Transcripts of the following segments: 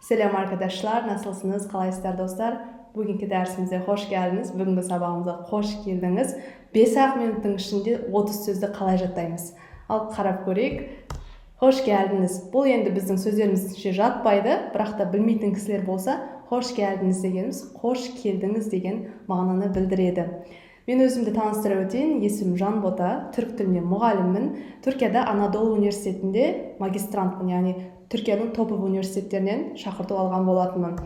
Selam arkadaşlar, nasılsınız? Kalaysızlar dostlar? Bugünkü dersimize hoş geldiniz. Bugünkü sabahımıza hoş geldiniz. 5 minuttың ішінде 30 сөзді қалай жаттаймыз? Ал қарап көрейік. Hoş geldiniz. Бұл енді біздің сөздерімізше жатпайды, бірақ та білмейтін кісілер болса, hoş geldiniz дегеніміз қош келдіңіз деген мағынаны білдіреді. Мен өзімді таныстыра өтейін. Есімім Жанбота, түрік тілінен мұғаліммін. Түркияда Анадолу университетінде магистрантпын, яғни Түркияның топ университеттерінен шақырту алған болатынмын.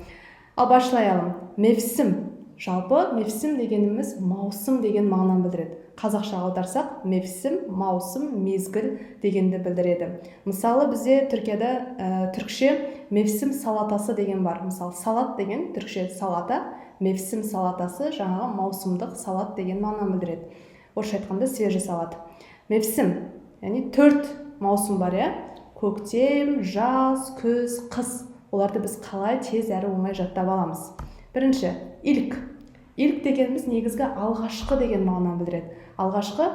Ал başlayalım. Mevsim. Жалпы mevsim дегеніміз маусым деген мағынаны білдіреді. Қазақшаға аударсақ, mevsim, маусым, мезгіл дегенді білдіреді. Мысалы, бізде Түркияда түркше mevsim салатасы деген бар. Мысалы, салат деген түркше салата, mevsim салатасы жаңағы маусымдық салат деген мағынаны білдіреді. Орысша айтқанда свежий салат. Mevsim, яғни 4 маусым бар, иә? Көктем, жаз, күз, қыс. Оларды біз қалай тез әрі оңай жаттап аламыз. Бірінші, ilk. Ilk дегеніміз негізгі алғашқы деген мағынаны білдіреді. Алғашқы,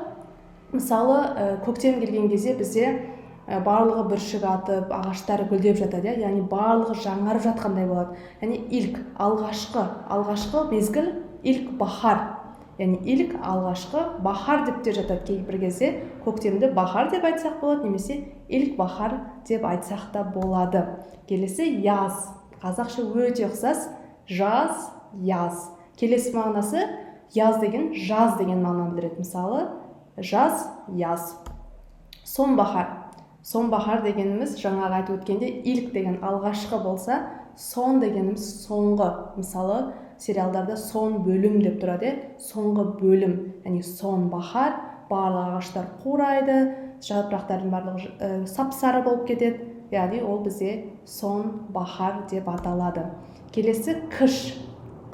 мысалы, көктем келген кезде бізде барлығы бүршік атып, ағаштары гүлдеп жатады, яғни барлығы жаңарып жатқандай болады. Яғни ilk, алғашқы мезгіл ilk bahar. Яғни ilk алғашқы bahar деп те жатады. Кейбір кезде көктемді bahar деп айтсақ болады, немесе ilk bahar деп айтсақ та болады. Келесі яз. Қазақша өте ұқсас. Жаз, яз. Келесі мағынасы яз деген жаз деген мағынаны білдіреді. Мысалы, жаз, яз. Сонбахар. Сонбахар дегеніміз жаңағы айтып өткенде ilk деген алғашқы болса, сон дегеніміз соңғы. Мысалы, сериалдарда сон бөлім деп тұрады. Соңғы бөлім. Яғни сонбахар, барлық ағаштар қурайды, жапырақтардың барлығы сап-сары болып кетеді. Яғни ол бізде сонбахар деп аталады. Келесі қыш.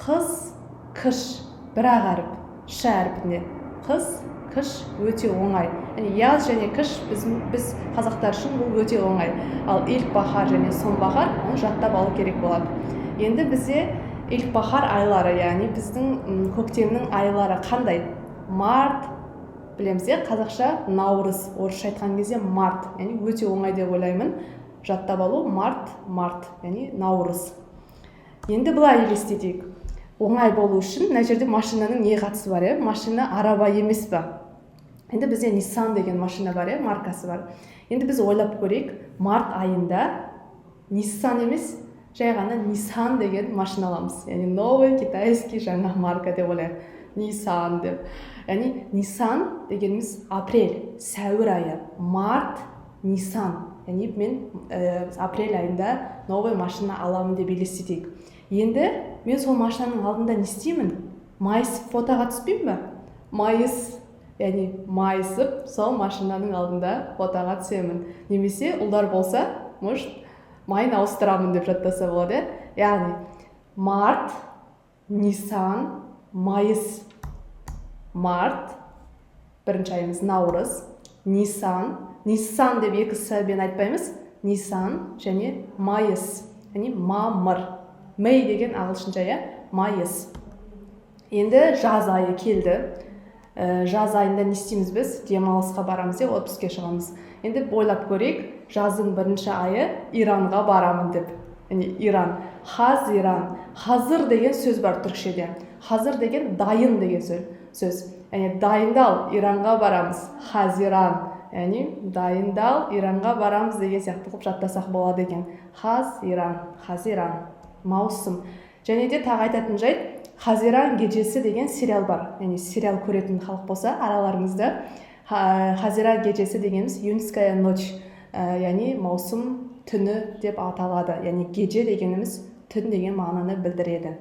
Қыс, қыш. Бір-ақ әріп. Ш әріпінде. Қыс, қыш өте оңай. Яз және қыш біз қазақтар үшін бұл өте оңай. Ал ilk bahar және сонбахар оны жаттап алу керек болады. Енді бізде ilk bahar айлары, яғни біздің көктемнің айлары қандай? Март, білеміз, қазақша наурыз, орысша айтқан кезде март, яғни өте оңай деп ойлаймын. Жаттап алу март, яғни наурыз. Енді былай елестетейік. Оңай болу үшін мына жерде машинаның не қатысы бар, машина араба емес па? Енді бізде Nissan деген машина бар, маркасы бар. Енді біз ойлап көрейік, март айында Nissan емес, жай ғана Nissan деген машина аламыз. Яғни новый китайский жаңа марка деп ойлайық. Nissan деп. Яғни Nissan дегеніміз апрель, сәуір айы. Март, Nissan. Яғни мен апрель айында новый машина аламын деп елестетейік. Енді мен сол машинаның алдында не істеймін? Майысып фотоға түспеймін ба? Майысып сол машинаның алдында фотоға түсемін. Немесе ұлдар болса, майын ауыстырамын деп жаттаса болады. Яғни март, Nissan, майыс. Март, бірінші айымыз наурыз, Nissan деп екі сәбен айтпаймыз. Nissan және майыс, яғни мамыр. Мэй деген ағылшынша, майыс. Енді жаз айы келді. Жаз айында не істейміз біз? Демалысқа барамыз, отпускке шығамыз. Енді ойлап көрейік, жаздың бірінші айы Иранға барамын деп. Иран. Хазиран. Хазыр деген сөз бар түркшеде. Хазыр деген дайын деген сөз. Дайындал, Иранға барамыз. Хазиран. Дайындал, Иранға барамыз деген сияқты қылып жаттасақ болады екен. Хазиран. Маусым. Және де тағы айтатын жайт, Хазиран гежесі деген сериал бар. Сериал көретін халық болса, араларыңызда Хазиран гежесі дегеніміз Юнская ночь, яғни маусым түні деп аталады. Яғни геже дегеніміз түн деген мағынаны білдіреді.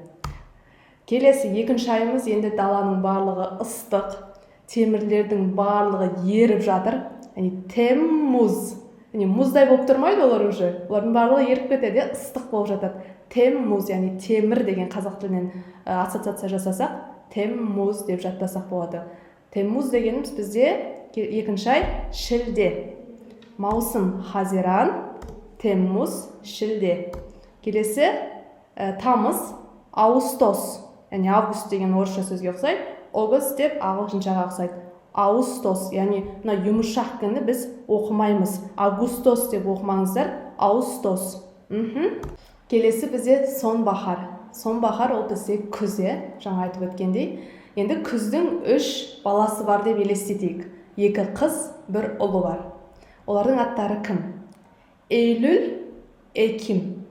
Келесі екінші айымыз, енді даланың барлығы ыстық, темірлердің барлығы еріп жатыр. Теммуз. Мұздай болып тұрмайды олар уже. Олардың барлығы еріп кетеді, ыстық болып жатады. Теммуз, яғни темір деген қазақ тілінен ассоциация жасасақ, теммуз деп жаттасақ болады. Теммуз дегеніміз бізде екінші ай шілде. Маусым Хазиран, теммуз, шілде. Келесі тамыз Аустос. Яғни август деген орысша сөзге ұқсайды. Огост деп ағылшыншаға ұқсайды. Аустос, яғни жұмышақ күнді біз оқымаймыз. Агустос деп оқымаңыздар. Аустос. Келесі бізде сонбахар. Сонбахар ол бізде күз, жаңа айтып өткендей. Енді күздің 3 баласы бар деп елестетейік. 2 қыз, 1 ұлы бар. Олардың аттары кім? Eylül, Ekim.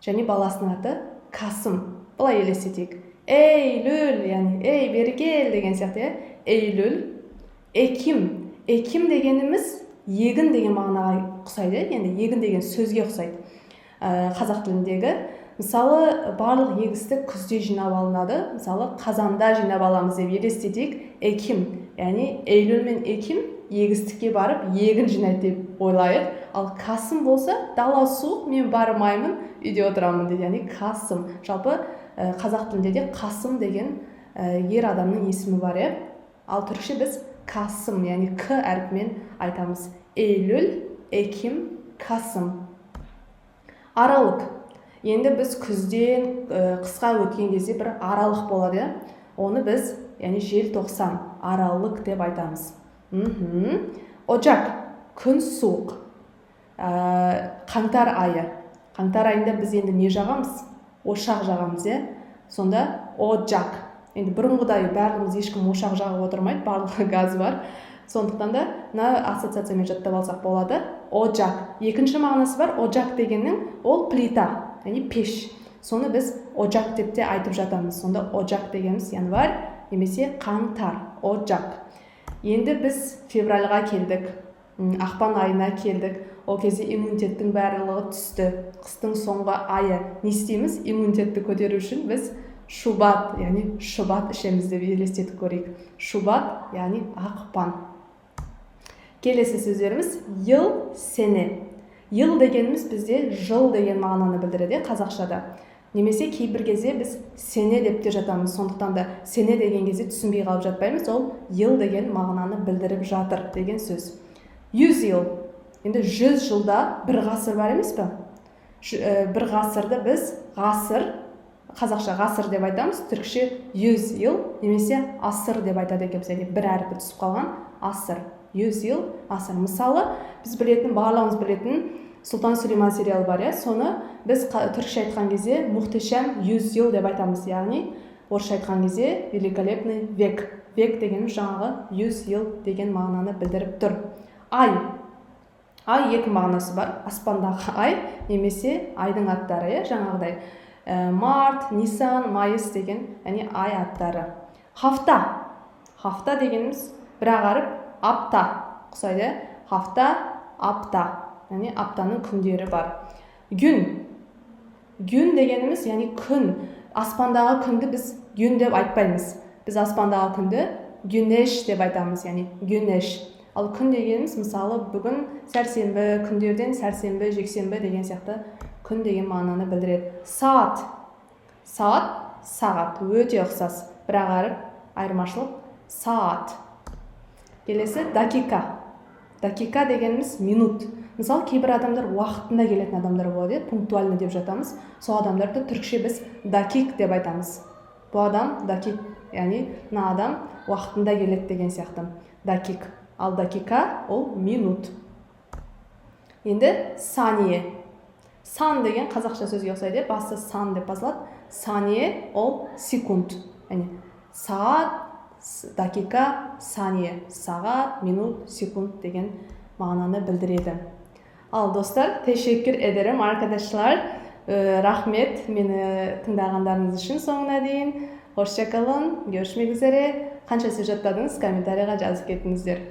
Және баласының аты Kasım. Бұлай елестетейік. Eylül, яғни ей, бері кел деген сияқты. Eylül, Ekim. Ekim дегеніміз егін деген мағынаға ұқсайды. Енді егін деген сөзге ұқсайды. Қазақ тіліндегі. Мысалы, барлық егісті күзде жинап алынады. Мысалы, қазанда жинап аламыз деп елестетейік. Ekim, яғни Eylül мен Ekim егістікке барып, егін жинайды деп ойлайық. Ал Kasım болса, дала суық, мен бармаймын, үйде отырамын дейді. Яғни Kasım. Жалпы қазақ тілінде де Kasım деген ер адамның есімі бар. Ал түркше біз Kasım, яғни К әрпімен айтамыз. Eylül, Ekim, Kasım. Аралық. Енді біз күзден қысқа өткен кезде бір аралық болады. Оны біз, яғни желтоқсан, аралық деп айтамыз. Ocak, күн суық. Қаңтар айы. Қаңтар айында біз енді не жағамыз? Ошақ жағамыз, Сонда Ocak. Енді бұрынғыдай барлығымыз ешкім ошақ жағып отырмайды, барлығы газ бар. Сондықтан да ассоциациямен жаттап алсақ болады. Ocak. Екінші мағынасы бар. Ocak дегеннің ол плита, яғни пеш. Соны біз Ocak деп те айтып жатамыз. Сонда Ocak дегеніміз январь немесе қаңтар. Ocak. Енді біз февральға келдік. Ақпан айына келдік. Ол кезде иммунитеттің барлығы түсті. Қыстың соңғы айы. Не істейміз? Иммунитетті көтеру үшін біз Шубат, яғни шубат ішеміз деп елестетіп көрейік. Шубат, яғни ақпан. Келесі сөздеріміз yıl, sene. Yıl дегеніміз бізде жыл деген мағынаны білдіреді қазақшада. Немесе кейбір кезде біз sene деп те жатамыз. Сондықтан да sene деген кезде түсінбей қалып жатпаймыз. Ол yıl деген мағынаны білдіріп жатыр деген сөз. 100 yıl. Енді 100 жылда бір ғасыр бар емес пе? Бір ғасырды біз ғасыр, қазақша ғасыр деп айтамыз, түркше 100 yıl немесе асыр деп айтады екенбіз. Бір әріпі түсіп қалған асыр. 100 yıl, асыр. Мысалы, біз барлығымыз білетін Сұлтан Сүлейман сериалы бар, соны біз түркше айтқан кезде Muhteşem 100 yıl деп айтамыз. Яғни, орысша айтқан кезде великолепный век. Век дегеніміз жаңағы 100 yıl деген мағынаны білдіріп тұр. Ай. Ай екі мағынасы бар. Аспандағы ай немесе айдың аттары, жаңағыдай. Март, Нисан, Майыс деген ай аттары. Хафта. Хафта дегеніміз бір ағарып апта ұқсайды. Хафта, апта. Аптаның күндері бар. Gün. Gün дегеніміз күн. Аспандағы күнді біз gün деп айтпаймыз. Біз аспандағы күнді güneş деп айтамыз. Güneş. Ал күн дегеніміз мысалы бүгін сәрсенбі, күндерден сәрсенбі, жексенбі деген сияқты күн деген мағынаны білдіреді. Saat. Saat, сағат. Өте ұқсас. Бір ағарып айырмашылық. Saat. Келесі dakika. Dakika дегеніміз минут. Мысалы кейбір адамдар уақытында келетін адамдар болады, пунктуальный деп жатамыз. Сол адамдарды түркше біз dakik деп айтамыз. Бұл адам dakik, яғни мына адам уақытында келеді деген сияқты. Dakik. Ал dakika ол минут. Енді saniye. Сан деген қазақша сөзге ұқсайды, басы сан деп басылады. Saniye ол секунд. Сағат, dakika, saniye. Сағат, минут, секунд деген мағынаны білдіреді. Ал достар, teşekkür ederim arkadaşlar. Рахмет мені тыңдағандарыңыз үшін соңына дейін. Hoşça kalın. Görüşmek üzere. Қанша сөз жаттадыңыз, комментарийға жазып кетіңіздер.